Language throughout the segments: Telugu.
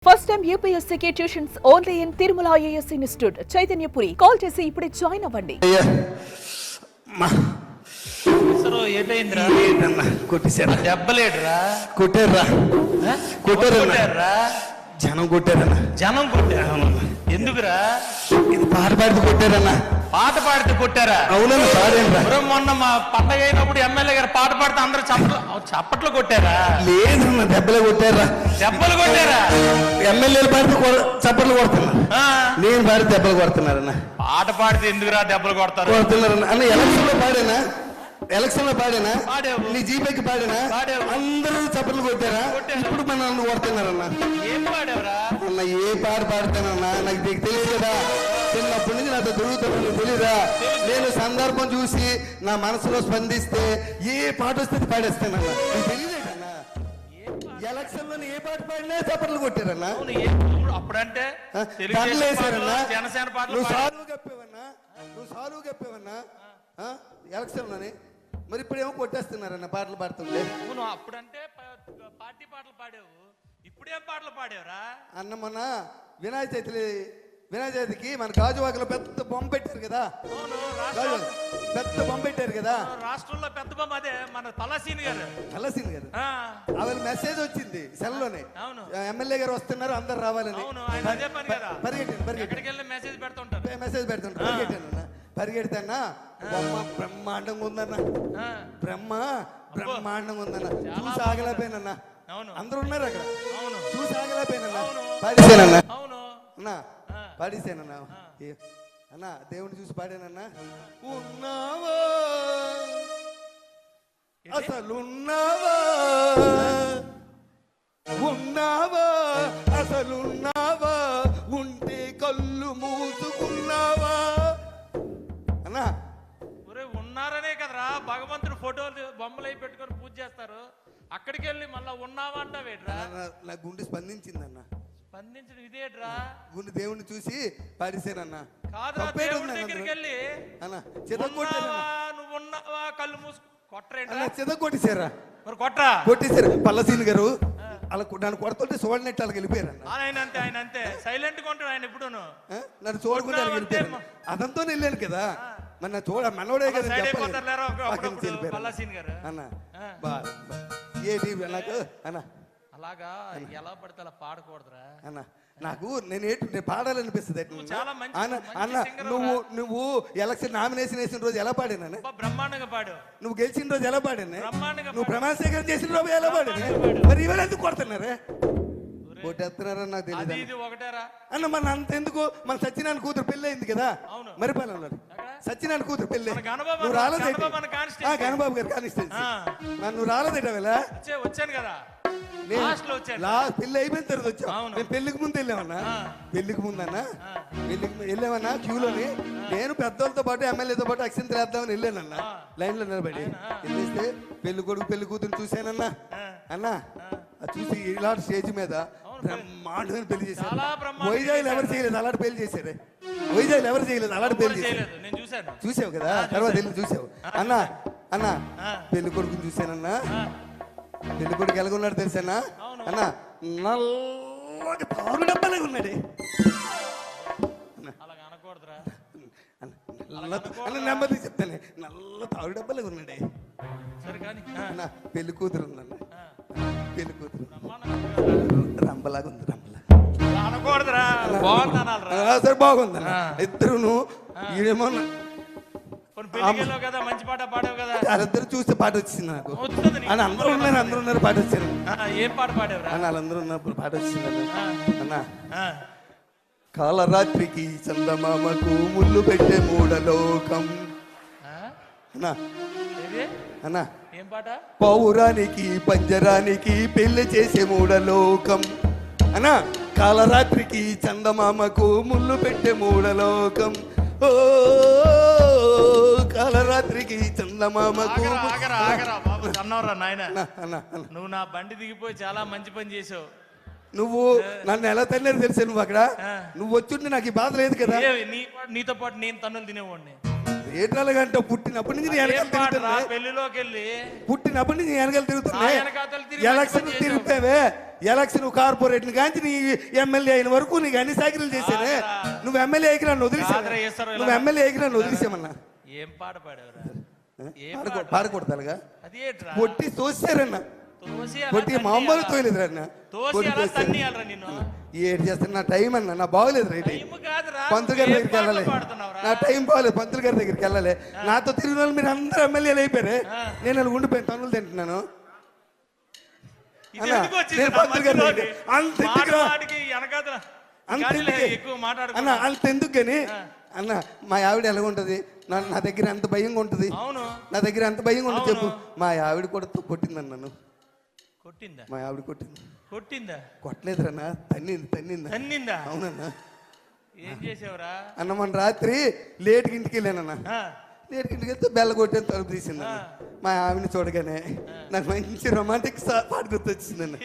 ఫస్ట్ టైం యూపీఎస్సీకి tuitions only in Tirumala IAS institute Chaitanyapuri. Call చేసి ఇప్పుడే జాయిన్ అవ్వండి. కొట్టేశారా? దెబ్బలేడురా, కొట్టారా? కొట్టారా? జనం కొట్టారన్నా. జనం కొట్టారా? ఎందుకురా? ఇది పాట పాడితే కొట్టారన్నా. పాట పాడితే కొట్టారా? అవునన్నా, పాడేనరా. మొన్న మా పండగ అయినప్పుడు ఎమ్మెల్యే గారు పాట పాడితే అందరూ చప్పట్లు కొట్టారా? లేదన్నా, దెబ్బలే కొట్టారా. దెబ్బలు కొట్టారా? ఎమ్మెల్యేలు పాడితే చప్పట్లు కొడుతున్నారు, నేను పాడితే దెబ్బలు కొడుతున్నారన్నా. పాట పాడితే ఎందుకురా దెబ్బలు కొడతారు? కొడుతున్నారన్నా. అన్న ఎలక్షన్ లో పాడేనా? ఎలక్షన్ లో పాడేనా? పాడావు. నీ జీపేకి పాడేనా? పాడావు. అందరూ చప్పట్లు కొట్టారా? ఇప్పుడు మన నన్ను కొడుతున్నారన్నా. ఏం పాడావురా? అన్న ఏ పాట పాడతానన్నా, నాకు తెలియదు కదా. చిన్నప్పటి నుంచి నాతో దొరుకుతాను, తెలీదా? నేను సందర్భం చూసి నా మనసులో స్పందిస్తే ఏ పాట వస్తే పాడేస్తానన్నా. నీకు తెలియదేటన్నా, ఎలక్షన్ లో ఏ పాట పాడినా చప్పట్లు కొట్టారన్నా. అప్పుడంటే దండలు వేసారన్నా. జనసేన పాటలు నువ్వు సారువు కప్పేవన్నా ఎలక్షన్ లోని. మరి ఇప్పుడు ఏమో కొట్టేస్తున్నారన్న పాటలు పాడుతుంటే. నువ్వు అప్పుడంటే పార్టీ పాటలు పాడావు, ఇప్పుడేం పాటలు పాడావురా? అన్న మొన్న వినాయక చవితికి మన గాజువాకలో పెద్ద బొమ్మ పెట్టారు కదా. పెద్ద బొమ్మ పెట్టారు కదా రాష్ట్రంలో. పెద్ద బొమ్మ అదే మన తలసీని గారు. ఆవిడ మెసేజ్ వచ్చింది సెల్లోనే, ఎమ్మెల్యే గారు వస్తున్నారు, అందరు రావాలని. పరిగెట్టాను, మెసేజ్ పెడుతుంటారు. పరిగెడితేనా బొమ్మ బ్రహ్మాండంగా ఉందన్న. బ్రహ్మాండంగా ఉందన్న. చూసి ఆగలేకపోయినన్నా. అందరూ ఉన్నారు అక్కడ, చూసి ఆగలేకపోయినన్నా. పాడేసానన్నా అన్నా, పాడేసానన్నా. అన్నా దేవుని చూసి పాడానన్నా. ఉన్నావా అసలున్నావా, ఉన్నావా అసలున్నావా, ఉంటే కళ్ళు మూసుకున్నావా అన్నా. ఉన్నారనే కదరా భగవంతుడు ఫోటోలు బొమ్మలు అయి పెట్టుకొని పూజ చేస్తారు. అక్కడికి వెళ్ళి మళ్ళా ఉన్నావా అంటావేట్రా? నా గుండె స్పందించిందన్నా. స్పందించడం ఇదేట్రా? గుండె దేవుని చూసి పాడేసానన్నా. దగ్గరికి వెళ్ళి నువ్వు ఉన్నావా కళ్ళు మూసు కొట్టరేంట్రా? చెదగొట్టేశారా? మరి కొట్టరా? కొట్టేశారు. పల్లసీని గారు అలా నన్ను కొడుతుంటే చూడనట్టు అలాగ వెళ్ళిపోయారు. ఆయన అంతే సైలెంట్ గా ఉంటాడు ఆయన. ఎప్పుడు నన్ను చూడకుండా వెళ్ళిపోయారు. అదంతా వెళ్ళాను కదా. మన చూడ మనోడే కదా అన్న. ఏది నాకు అన్న అలాగా ఎలా పడితే అలా పాడకూడదురా అన్న. నాకు నేను పాడాలనిపిస్తుంది అన్న. నువ్వు ఎలక్షన్ నామినేషన్ వేసిన రోజు ఎలా పాడాను? బ్రహ్మాండంగా పాడు. నువ్వు గెలిచిన రోజు ఎలా పాడాను? నువ్వు ప్రమాణ స్వీకారం చేసిన రోజు ఎలా పాడాను? మరి ఇవాళ ఎందుకు కొడుతున్నారే? కొట్టేస్తున్నారని నాకు తెలియదు అన్న. మన అంత ఎందుకు? మన సత్యనారాయణ కూతురు పెళ్ళి అయింది కదా మరిపాలెంలో. సత్యనారాయణ కూతురు పెళ్ళి నువ్వు రాలేదేట? గణబాబు గారు కానిస్టెన్సీ. నువ్వు రాలేదేట వేళ? వచ్చాను కదా, పెళ్లి అయిపోయిన తర్వాత వచ్చావు. మేము పెళ్లికి ముందు వెళ్ళామన్నా. పెళ్లికి వెళ్ళామన్నా క్యూలోని. నేను పెద్దోళ్ళతో పాటు ఎమ్మెల్యేతో పాటు అక్షంతలు వేద్దామని వెళ్ళానన్నా. లైన్ లో నిలబడి వెళ్ళేస్తే పెళ్లి కొడుకు పెళ్లి కూతురు చూశానన్నా. అన్నా చూసి ఇలాంటి స్టేజ్ మీద బ్రహ్మాండమైన పెళ్లి చేశారు. వైజాగ్ ఎవరు చేయలేదు అలాంటి పెళ్లి చేశారే. వైజాగ్ ఎవరు చేయలేదు అలాంటి పెళ్లి చేశారు. చూసావు కదా, తర్వాత వెళ్ళి చూసావు అన్నా. పెళ్లి కొడుకుని చూశానన్నా. పెళ్లి కొడుకు ఎలాగున్నాడు తెలుసా అన్నా? నల్లగా తారు డబ్బాలాగా ఉన్నాడే. నెమ్మది చెప్తానే, నల్ల తారు డబ్బాలాగా ఉన్నాడే అన్న. పెళ్లి కూతురు ఉందన్న. పెళ్లి కూతురు రంబలాగా ఉంది. సరే బాగుందన్న. ఇద్దరును ఏమో వాళ్ళిద్దరు చూస్తే పాట వచ్చింది నాకు. అని అందరూ ఉన్నారు పాట వచ్చింది. ఏం పాట పాడారు? వాళ్ళందరూ ఉన్నప్పుడు పాట వచ్చింది అన్న. కాలరాత్రికి చందమామకు ముళ్ళు పెట్టే మూడలోకం అన్నా. ఏం పాట? పౌరానికి పంజరానికి పెళ్లి చేసే మూడలోకం అన్నా. కాలరాత్రికి చందమామకు ముళ్ళు పెట్టే మూడలోకం. ఓ కాలరాత్రికి చందమామకు. అన్నవరా నాయన, నువ్వు నా బండి దిగిపోయి చాలా మంచి పని చేసావు. నువ్వు నన్ను ఎలా తల్లేదు తెలుసా? నువ్వు అక్కడ నువ్వు వచ్చుంటే నాకు ఈ బాధ లేదు కదా. నీతో పాటు నేను తన్నులు తినేవాడిని. ఏటాలగంట పుట్టినప్పటి నుంచి నేను వెనకాల తిరుగుతున్నా. పెళ్లిలోకి వెళ్ళి పుట్టినప్పటి నుంచి నేను వెనకాల తిరుగుతున్నా. వెనకాతలు తిరిగి ఎలక్షన్ మంచి పని తిరిగిపోయావే, ఎలక్షన్ కార్పొరేట్లు కాంచి నీ ఎమ్మెల్యే అయిన వరకు నీకు అన్ని సాకిరీలు చేశానే. నువ్వు ఎమ్మెల్యే అయికి నన్ను వదిలేసావు. నువ్వు ఎమ్మెల్యే అయికి నన్ను వదిలేసామన్నా. ఏం పాట పాడేవరా? పాడకూడదు అది ఏంట్రా? కొట్టి తోసారన్న. కొట్టి మామూలు తోయలేదురన్న. ఏడు చేస్తాను, నా టైం అన్న, నా బాగోలేదు. రైట్ పంతులు గారి దగ్గరికి వెళ్ళాలి, నా టైం బాగోలేదు. పంతులు గారి దగ్గరికి వెళ్ళాలి. నాతో తిరిగిన వాళ్ళు మీరు అందరూ ఎమ్మెల్యేలు అయిపోయారే, నేను వాళ్ళు ఉండిపోయిన తనులు తింటున్నాను. అంతెందుకు కానీ అన్న, మా ఆవిడ ఎలాగుంటది, నా దగ్గర ఎంత భయంగా ఉంటది, నా దగ్గర ఎంత భయంగా ఉంటుంది చెప్పు. మా ఆవిడ కూడా కొట్టిందన్న నన్ను. కొట్టిందా? మా ఆవిడ కొట్టిందా? కొట్టలేదురన్నా, తన్నిందా. అవునన్నా. ఏం చేసావురా అన్న? మన రాత్రి లేట్కి ఇంటికి వెళ్ళానన్నా. లేట్కి ఇంటికి వెళ్తే బెల్ల కొట్టాను, తలుపు తీసింది. మా ఆవిడని చూడగానే నాకు మంచి రొమాంటిక్ పాట గుర్తొచ్చిందన్న.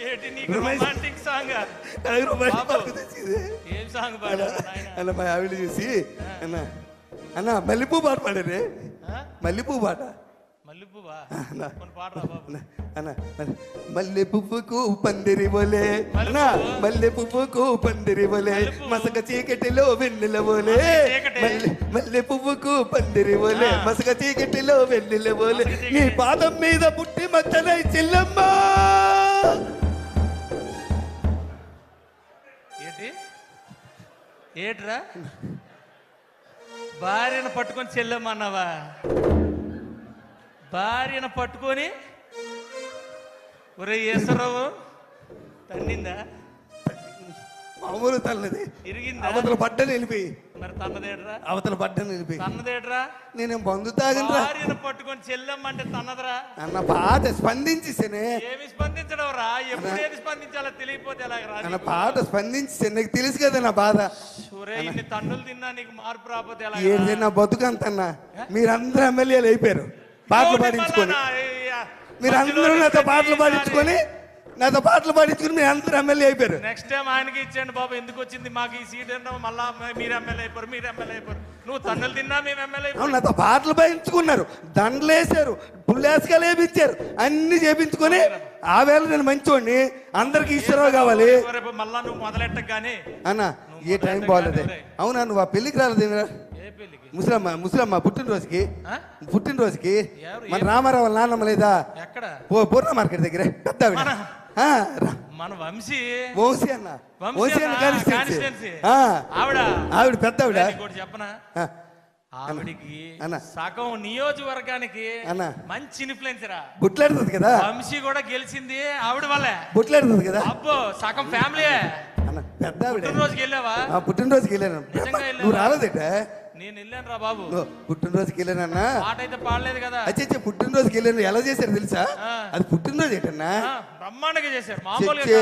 అన్న మా ఆవిడ చూసి అన్న మల్లెపూ పాట పాడారే. మల్లెపూ పాట. మల్లె పువ్వుకు పందిరి బోలే, మల్లె పువ్వుకు పందిరి బోలే, మసక చీకటిలో వెన్నెల బోలే. మల్లె పువ్వుకు పందిరి బోలే, మసక చీకటిలో వెన్నెల బోలే, నీ పాదం మీద పుట్టి మచ్చలై చెల్లమ్మ. ఏట్రా భార్యను పట్టుకొని చెల్లెమ్మన్నావా? భార్యను పట్టుకొని ఒరే ఈశ్వరరావు తన్నిందా? మామూలు తల్లది. ఇరిగిందా? అవతల పడ్డని వెళ్ళిపోయి. మరి తన్నదేట్రా? అవతల పడ్డని వెళ్ళిపోయి. తన్నదేట్రా? నేను బంధు తాగనరా. భార్యను పట్టుకొని చెల్లెమ్మంటే తన్నదరా అన్న. పాట స్పందించేసానే. ఏమి స్పందించడం రా? ఎప్పుడు ఏది స్పందించాలో తెలియపోతే ఎలాగరా? అన్న పాట స్పందించేసాను, నీకు తెలుసు కదా నా బాధ. ఇన్ని తన్నులు తిన్నా నీకు మార్పు రాకపోతే ఎలా? ఏంటి నా బతుకంతన్నా, మీరందరూ ఎమ్మెల్యేలు అయిపోయారు పాటలు పాడించుకొని. మీరందరూ నాతో పాటలు పాడించుకొని మీరు అందరూ ఎమ్మెల్యే అయిపోయారు. నెక్స్ట్ టైం ఆయనకి ఇచ్చేయండి బాబు. ఎందుకు వచ్చింది మాకు ఈ సీట్ అన్నా? మళ్ళా మీరు ఎమ్మెల్యే అయిపోరు. నువ్వు తన్నులు తిన్నా మేము ఎమ్మెల్యే అయిపోయారు. నాతో పాటలు పాడించుకున్నారు, దండలేసారు, పుల్లేసుగా లేపించారు, అన్ని చేపించుకొని ఆ వేళ నేను మంచోడిని, అందరికి ఈశ్వరరావు కావాలి. మళ్ళా నువ్వు మొదలెట్టగానే అన్న ఏ టైం బాగాలేదే. అవునా, నువ్వు ఆ పెళ్లికి రాలేదు? ముసలమ్మ పుట్టినరోజుకి మన రామారావు వాళ్ళ నాన్నమ్మ లేదా? పూర్ణ మార్కెట్ దగ్గర పెద్ద మన వంశీ అన్న. ఆవిడ పెద్ద ఆవిడ. చెప్పనా? ఆవిడికి సగం నియోజకవర్గానికి మంచి ఇన్ఫ్లుయెన్సరా. బుట్లాడుతుంది కదా. వంశీ కూడా గెలిచింది ఆవిడ వల్లే. బుట్లాడుతుంది కదా. అబ్బో సగం ఫ్యామిలీ. పెద్ద ఆవిడ. పుట్టినరోజుకి వెళ్ళావా? పుట్టినరోజుకి వెళ్ళాను. నువ్వు రాలేదేట? నేను వెళ్ళాను రా బాబు. పుట్టినరోజుకి వెళ్ళానన్నా. పాట అయితే పాడలేదు కదా. అచ్చే పుట్టినరోజుకి వెళ్ళాను. ఎలా చేశారు తెలుసా? అది పుట్టినరోజు ఏంటన్నా, బ్రహ్మాండంగా చేశారు. మామూలుగా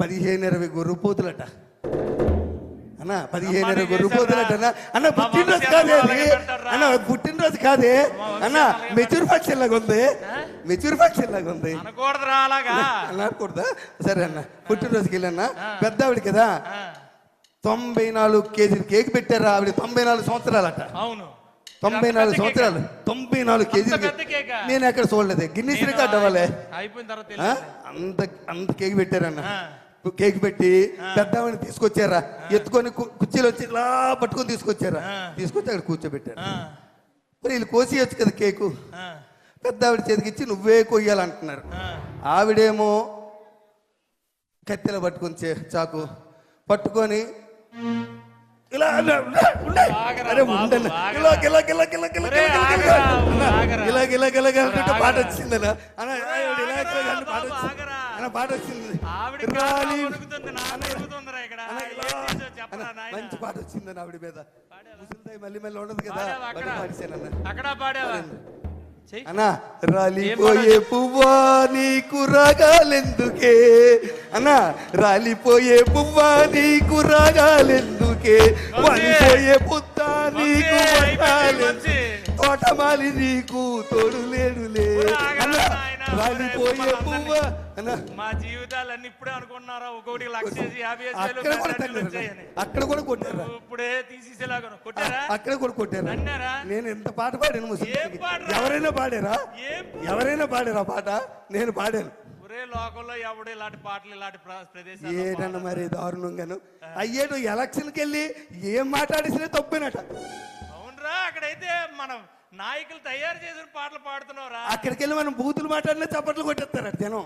15-20 గొర్రె పోతులట అన్న. 15-20 గొర్రె పోతులట అన్న. పుట్టినరోజు కాదే అన్న, పుట్టినరోజు కాదే అన్న. మెచ్యూర్ ఫంక్షన్ లాగా ఉంది. అనకూడదురా అలాగా. అనకూడదా? సరే అన్న. పుట్టినరోజుకి వెళ్ళానా, పెద్ద ఆవిడ కదా. 94 కేజీలు కేక్ పెట్టారా ఆవిడ. 94 సంవత్సరాలట. అవును, 94 సంవత్సరాలు, 94 కేజీలు. నేను ఎక్కడ చూడలేదు. గిన్నీస్ రికార్డ్ అవ్వాలి. అయిపోయిన తర్వాత అంత కేక్ పెట్టారన్న. కేక్ పెట్టి పెద్దవాడిని తీసుకొచ్చారా, ఎత్తుకొని కుర్చీలో వచ్చి ఇలా పట్టుకొని తీసుకొచ్చి అక్కడ కూర్చోబెట్టారు. మరి వీళ్ళు కోసేయచ్చు కదా కేకు. పెద్ద ఆవిడ చేతికిచ్చి నువ్వే కొయ్యాలంటున్నారు. ఆవిడేమో కత్తెల పట్టుకొని చాకు పట్టుకొని ఇలా పాట వచ్చిందన్న. పాట వచ్చింది, మంచి పాట వచ్చిందని ఆవిడ మీద. మళ్ళీ ఉండదు కదా. అక్కడ పాడావా? అన్నా, రాలిపోయే పువ్వా నీకు రాగాలెందుకే అన్నా, రాలిపోయే పువ్వా నీకు రాగాలెందుకే, వాలిపోయే పుత్తా నీకు తోటమాలి నీకు తోడు లేడులే. రాలిపోయే పువ్వ అన్న మా జీవితాలన్నీ ఇప్పుడే అనుకున్నారా ఒక్కొక్కటి 1,50,000 అక్కడ కూడా తన్నారు. వచ్చాయని అక్కడ కూడా కొట్టారా? ఇప్పుడే తీసేసేలాగా కొట్టారా? అక్కడ కూడా కొట్టారా? అన్నారా? నేను ఎంత పాట పాడాను ముసలి. ఏం పాడరా? ఎవరైనా పాడారా? ఏం ఎవరైనా పాడారా పాట? నేను పాడాను. ఒరే లోకంలో ఎవడు ఇలాంటి పాటలు ఇలాంటి ప్రదేశాలు ఏదన్నా మరి దారుణంగాను అయ్యేటు ఎలక్షన్కి వెళ్ళి ఏం మాట్లాడేసినా తప్పేనట. అవునరా, అక్కడైతే మనం నాయకులు తయారు చేసిన పాటలు పాడుతున్నావురా. అక్కడికి వెళ్ళి మనం బూతులు మాట్లాడినా చప్పట్లు కొట్టేస్తారట జనం.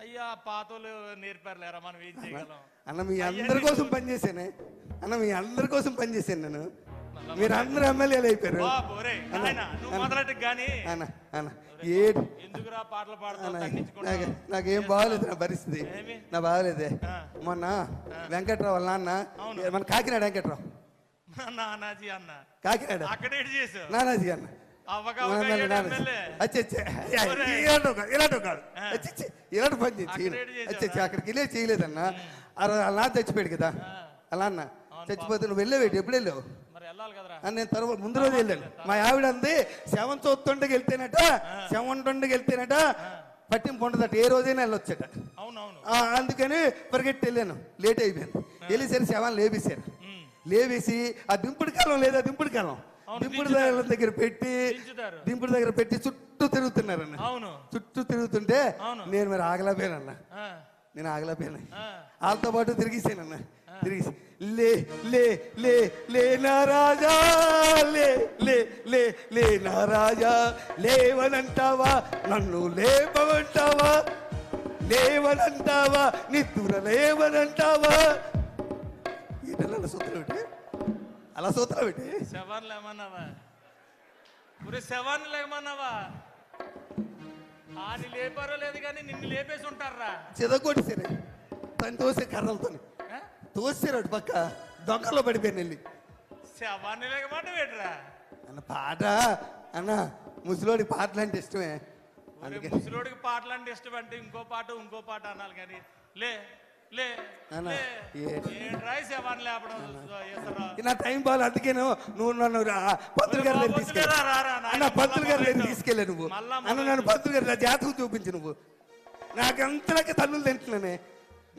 అయ్యా పాతోళ్ళు నేర్పారులేరా, మనం ఏం చేయగలం. అన్న మీ అందరి కోసం పనిచేసానే. అన్న మీ అందరి కోసం పనిచేసాను నేను. మీరు అందరు ఎమ్మెల్యేలు అయిపోయారు. నువ్వు మొదలెట్టు గానీ అన్న అన్న ఏడు ఎందుకురా పాటలు పాడుతున్నావు? నాకేం బాగలేదు నా పరిస్థితి. నా బాగలేదే. మొన్న వెంకట్రావు వాళ్ళ నాన్న మన కాకినాడ వెంకట్రావు నానాజీ అన్న కాకినాడ అక్కడ చేసావు. నానాజీ అన్న ఇలాంటి పని చేసి అక్కడికి వెళ్ళే చేయలేదన్న. అలా చచ్చిపోయాడు కదా అలా అన్న. చచ్చిపోతే నువ్వు వెళ్ళేవేటి? ఎప్పుడు వెళ్ళావు? నేను తర్వాత ముందు రోజు వెళ్ళాను. మా ఆవిడ అంది శవం చూస్తుండకి వెళ్తేనట, శవం ఉండకి వెళ్తేనట పట్టింపు ఉండదట, ఏ రోజైనా వెళ్ళొచ్చట. అందుకని పరిగెట్టి వెళ్ళాను. లేట్ అయిపోయాను. వెళ్ళేసరి శవాన్ని లేపేశారు. లేవేసి ఆ దింపుడు కాలం లేదా, దింపుడు కాలం దింపుడు దగ్గర పెట్టి చుట్టూ తిరుగుతున్నారన్న. చుట్టూ తిరుగుతుంటే నేను మరి ఆగలేకపోయానన్న. నేను ఆగలేకపోయాను. వాళ్ళతో పాటు తిరిగేసానన్న. తిరిగి లే లే లే లే నా రాజా, లే లే లే లే నా రాజా, లేవనంటావా నన్ను లేపమంటావా, లేవనంటావా నిద్ర లేవనంటావా. సూత్రం ఏంటి అలా? సూత్రం ఏంటి? శవాన్ని లేమన్నావా? శవాన్ని లేమన్నావా? ఆని లేపారో లేదు కానీ నిన్ను లేపేసి ఉంటారా? చెదగొట్టేసారు. తను తోసే కర్రలతో తోసారు పక్క దొంగలో పడిపోయాను వెళ్ళి. శవాన్ని లేకమాట వేటరా అన్న పాట అన్న. ముసలోడి పాటలు అంటే ఇష్టమే. ముసలోడికి పాటలు అంటే ఇష్టం అంటే ఇంకో పాట అనాలి కానీ లే లే నా టైం బాగా. అందుకే నువ్వు నన్ను పంతులు గారి దగ్గర తీసుకెళ్ళా. పంతులు గారి దగ్గర తీసుకెళ్ళా నువ్వు అన్న. నన్ను పంతులు గారి నా జాతకం చూపించు నువ్వు. నాకంతలాగే తన్నులు తింటున్నానే.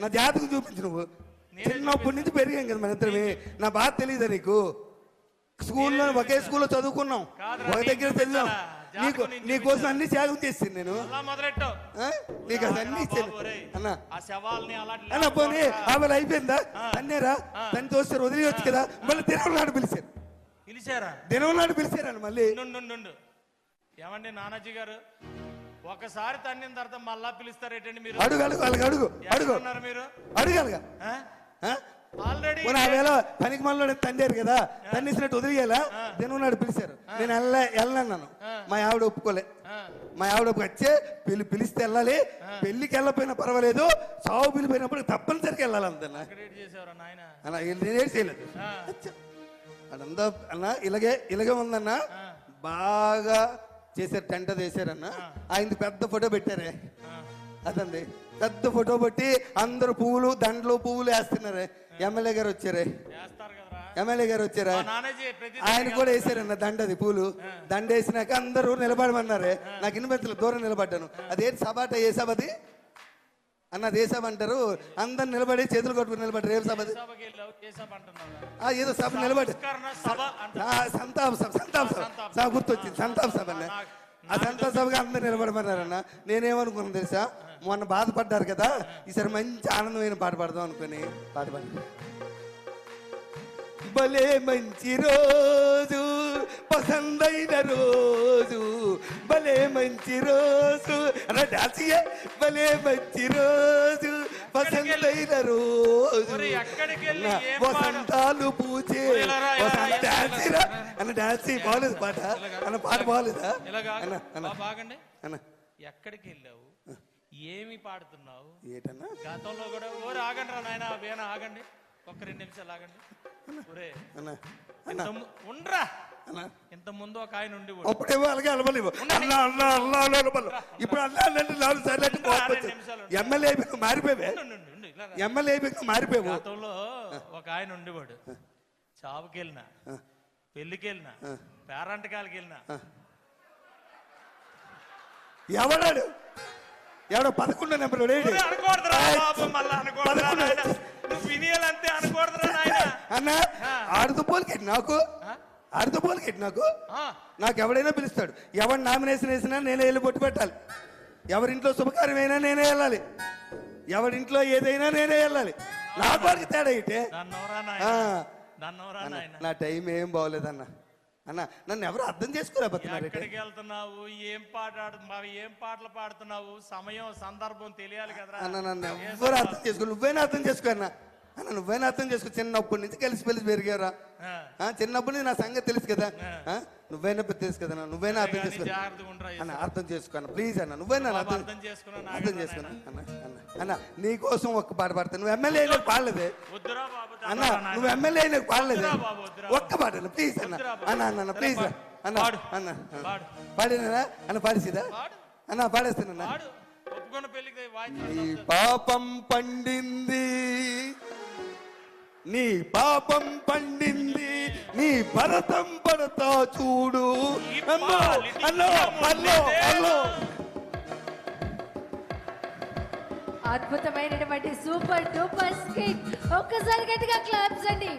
నా జాతకం చూపించు నువ్వు. చిన్నప్పటి నుంచి పెరిగాం కదా మన ఇద్దరమే. నా బాధ తెలియదా నీకు? స్కూల్లో ఒకే స్కూల్లో చదువుకున్నాం, ఒక దగ్గర తెలిసాం. నీకోసం అన్ని త్యాగం చేస్తాను నేను. నీకు అది అన్ని ఇచ్చాను అన్న. అన్న పోనీ ఆమె అయిపోయిందా? తన్నేరా? తన్ని తోస్తారు వదిలేయచ్చు కదా. మళ్ళీ దినం నాడు పిలిచారా? దినం నాడు పిలిచారని మళ్ళీ. ఏమండి నానాజీ గారు, ఒకసారి తన్నిన తర్వాత మళ్ళా పిలుస్తారేటండి మీరు? అడుగు అడుగు అలాగే అడుగు అడుగు మీరు అడుగలగా. ఆల్రెడీ ఆ వేళ పనికి మనలో తండారు కదా, తన్నిసినట్టు వదిలియాలా. దినం నాడు పిలిచారు. నేను వెళ్ళన్నాను. మా ఆవిడ ఒప్పుకోలే. మా ఆవిడ వచ్చే పిలిస్తే వెళ్ళాలి. పెళ్లికి వెళ్ళకపోయినా పర్వాలేదు, సాగు పిలిపోయినప్పుడు తప్పనిసరికి వెళ్ళాలి అంతన్నా. అలా నేనేం చేయలేదు అదంతా అన్న. ఇలాగే ఉందన్న. బాగా చేశారు. టెంట చేశారన్న. ఆయనది పెద్ద ఫోటో పెట్టారే. అదండి పెద్ద ఫోటో పెట్టి అందరు పువ్వులు దండలు పువ్వులు వేస్తున్నారే. ఎమ్మెల్యే గారు వచ్చారే. ఆయన కూడా వేసారన్న దండది పూలు. దండ వేసినాక అందరూ నిలబడమన్నారే. నాకు ఇన్వెంతలు దూరం నిలబడ్డాను. అదేంటి సభ అంటే ఏ సభది అన్న? ఏ సభ అంటారు? అందరు నిలబడి చేతులు కొట్టుకుని నిలబడ్డారు. ఏం సభది? ఏదో సభ నిలబడి సంతాప సభ గుర్తొచ్చింది. సంతాప సభ అన్న. ఆ సంతాప సభగా అందరు నిలబడమన్నారన్న. నేనేమనుకున్నాను తెలుసా? మొన్న బాధపడ్డారు కదా, ఈసారి మంచి ఆనందమైన పాట పాడదాం అనుకుని పాట పాడి. భలే మంచి రోజు, పసందైన రోజు, భలే మంచి రోజు అన్న. డాన్స్ భలే మంచి రోజు, పసందైన రోజు, వసంతాలు పూచే డాన్స్ అన్న. డాన్స్ బాగలేదు పాట అన్న. పాట బాగలేదా బాగండి అన్న? ఎక్కడికి వెళ్ళావు? ఏమి పాడుతున్నావు? ఏటన్నా గతంలో కూడా ఆగండి రా నాయన, వేణ ఆగండి, ఒక్క 2 నిమిషాలు ఆగండి. ఉండరా ఇంత ముందు ఒక ఆయన ఉండి అప్పుడేమో అలాగే అలవలేవు. ఇప్పుడు ఎమ్మెల్యే మారిపోయావే. ఎమ్మెల్యే మారిపోయావు. గతంలో ఒక ఆయన ఉండేవాడు. చావుకి వెళ్ళినా, పెళ్లికి వెళ్ళినా, పేరంటకాలకి వెళ్ళినా ఎవడాడు ఎవడో 11 నెంబర్ అనకూడదురా బాబు, మళ్ళా అనకూడదురా నాయనా. నువ్వు వినియాలంతే అనకూడదురా నాయనా. అన్న ఆడుతూ పోలికెట్టి నాకు ఆడుతూ పోలికెట్టి నాకు ఎవడైనా పిలుస్తాడు. ఎవరు నామినేషన్ వేసినా నేనే వెళ్ళి బొట్టు పెట్టాలి. ఎవరింట్లో శుభకార్యమైనా నేనే వెళ్ళాలి. ఎవరింట్లో ఏదైనా నేనే వెళ్ళాలి. నా వాడికి తేడా అయితే నా టైం ఏం బాగోలేదన్న. అన్న నన్ను ఎవరు అర్థం చేసుకోలేకపోతున్నారు. ఎక్కడికి వెళ్తున్నావు, ఏం పాటలు పాడుతున్నావు, సమయం సందర్భం తెలియాలి కదరా అన్న. నన్ను ఎవరు అర్థం చేసుకో, నువ్వైనా అర్థం చేసుకో అన్న. అన్న నువ్వైనా అర్థం చేసుకో. చిన్నప్పటి నుంచి కలిసి పెరిగారా. చిన్నప్పటి నుంచి నా సంగతి తెలుసు కదా. నువ్వైనా తెలుసు కదా. నువ్వైనా అర్థం చేసుకో అన్న. అర్థం చేసుకో అన్న ప్లీజ్ అన్న. నువ్వైనా అర్థం చేసుకున్నా అన్న. అన్న నీ కోసం ఒక్క పాట పాడతాను. నువ్వు ఎమ్మెల్యే అయినా పాడలేదే అన్న. నువ్వు ఎమ్మెల్యే అయినా పాడలేదే. ఒక్క పాట అన్న ప్లీజ్ అన్న. అన్న అన్న ప్లీజ్ అన్న. అన్న పాడినా అన్న. పాడేసిదా అన్న. పాడేస్తానన్న. నీ పాపం పండింది, నీ పాపం పండింది, నీ భరతం పడతా చూడు. అద్భుతమైనటువంటి సూపర్ డూపర్ స్కిట్. ఒక్కసారి గట్టిగా క్లాప్స్ అండి.